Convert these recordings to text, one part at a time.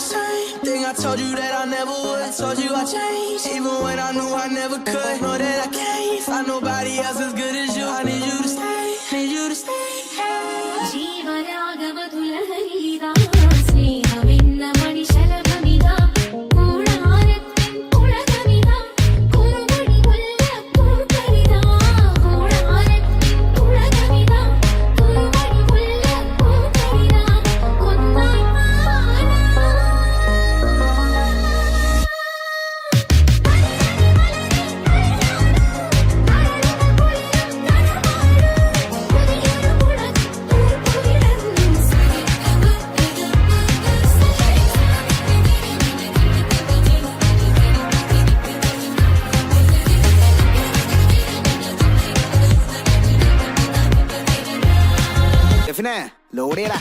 same thing I told you that I never would. I told you I changed, even when I knew I never could. Know that I can't find nobody else as good as you. I need you to stay, need you to stay. Load ചെയ്യടാ.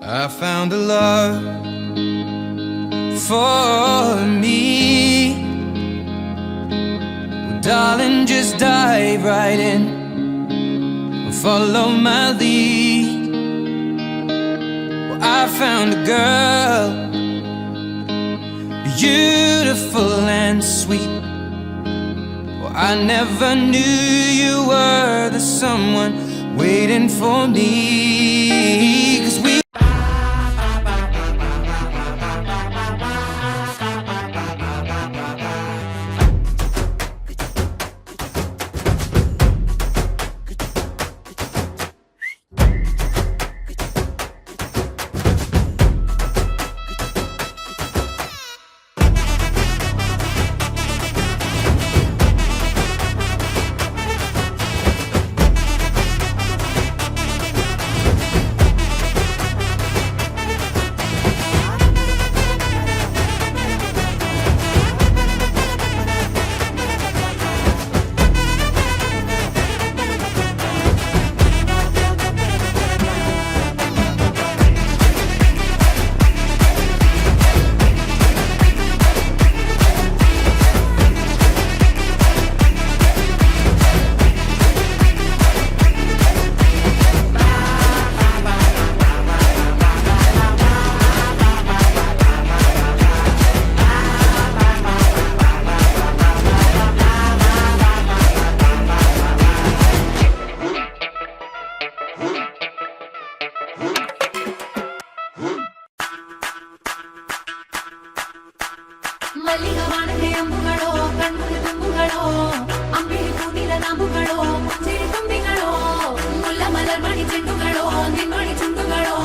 I found a love for me. Well, darling, just dive right in and follow my lead. Well, I found a girl, beautiful and sweet. Well, I never knew you were the someone waiting for me. 'Cause we മല്ലികവാണത്തെ അമ്പുകളോ കൺമുറി തുമ്പുകളോ അമ്പിളി പൂനില നാമ്പുകളോ പുഞ്ചിരി തുമ്പികളോ മുല്ല മലർമണി ചെണ്ടുകളോ നിൻമണി ചുണ്ടുകളോ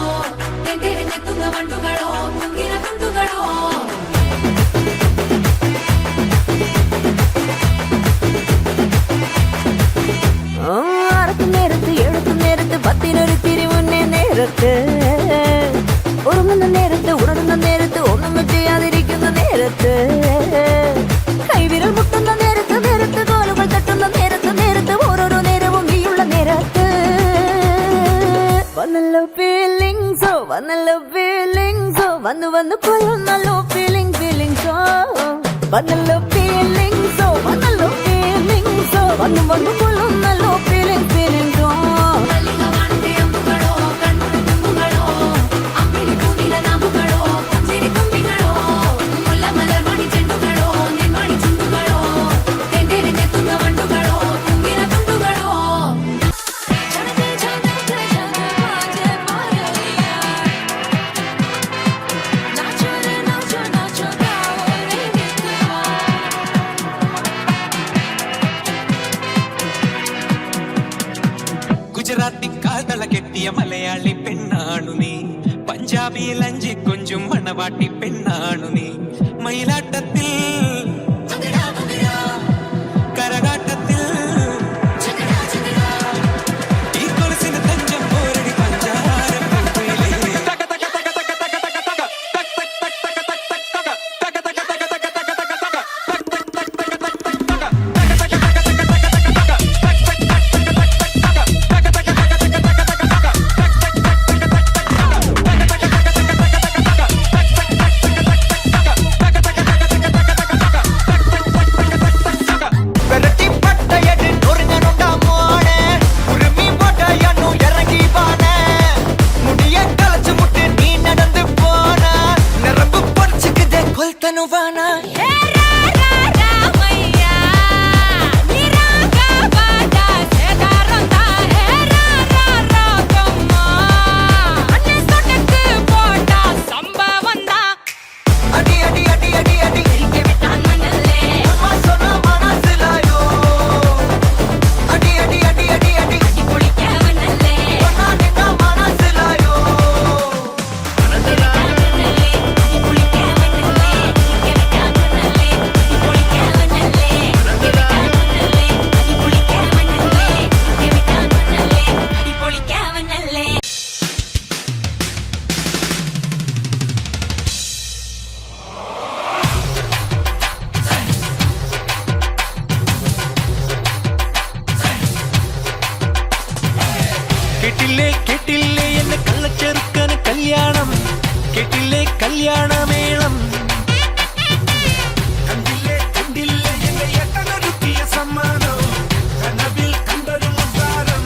തെന്തെറിഞ്ഞെത്തുന്ന വണ്ടുകളോ മുങ്ങിന തുണ്ടുകളോ അറക്കും നേരത്ത് എഴുത്തും നേരത്ത് പത്തിനൊരു തിരിമുന്നേ നേരത്ത് ഉറങ്ങുന്ന നേരത്ത് ഉണരുന്ന നേരത്ത് ഒന്നും ചെയ്യാതിരിക്കുന്ന നേരത്ത് കൈവിരൽ മുട്ടുന്ന നേരത്ത് നേരത്ത് കോലുകൾ തട്ടുന്ന നേരത്ത് നേരത്ത് ഓരോരോ നേരവും നീയുള്ള നേരത്ത് വന്നല്ലോ ഫീലിങ്സോ വന്നല്ലോ ഫീലിങ്സോ വന്നു വന്നു കൊള്ളുന്നല്ലോ ഫീലിങ്സോ വന്നല്ലോ ഫീലിങ്സോ വന്നല്ലോ ഫീലിങ്സോ വന്നു വന്നു കൊള്ളുന്നല്ലോ ഫീലിങ്സോ മല്ലികവാണത്തെ അമ്പുകളോ കൺമുറി തുമ്പുകളോ അമ്പിളി പൂനില നാമ്പുകളോ പുഞ്ചിരി തുമ്പികളോ മുല്ല മലർമണി ചെണ്ടുകളോ നിൻമണി ചുണ്ടുകളോ തെന്തെറിഞ്ഞെത്തുന്ന വണ്ടുകളോ മണവാട്ടി പെണ്ണാണു നീ മയിലാട്ടത്തിൽ കരകാട്ടത്തിൽ ഈ കൊലുസിന് തഞ്ചം പോരടി പഞ്ചാര കേട്ടില്ലേ എന്നെ കള്ളച്ചെറുക്കന് കല്യാണം കേട്ടില്ലേ കല്യാണമേളം കണ്ടില്ലേ എന്നെ എട്ടനൊരുക്കിയ സമ്മാനം കനവിൽ കണ്ടൊരു മുത്താരം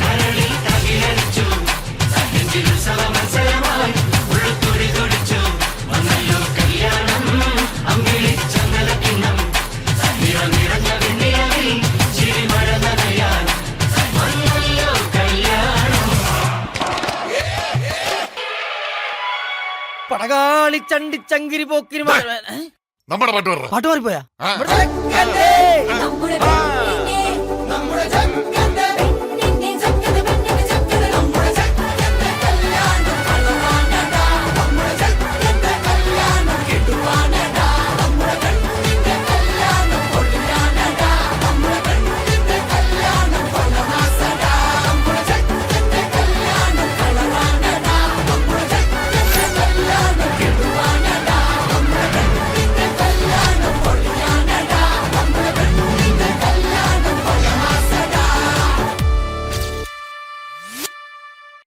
കരളിൽ തകിലടിച്ചു നെഞ്ചിൽ സവമത്സരമായി ഉള്ളുത്തുടി തുടിച്ചു വന്നല്ലോ കല്യാണം അമ്പിളിച്ച നിലക്കിണ്ണം നിറഞ്ഞ വെണ്ണിലവിൽ ചിരിമഴ നനയാൻ വന്നല്ലോ പടകാളി ചണ്ടി ചങ്കിരി പോക്കിരി നമ്മുടെ പാട്ട് പറ പാട്ട് മാറിപ്പോയാ ആ. നമ്മുടെ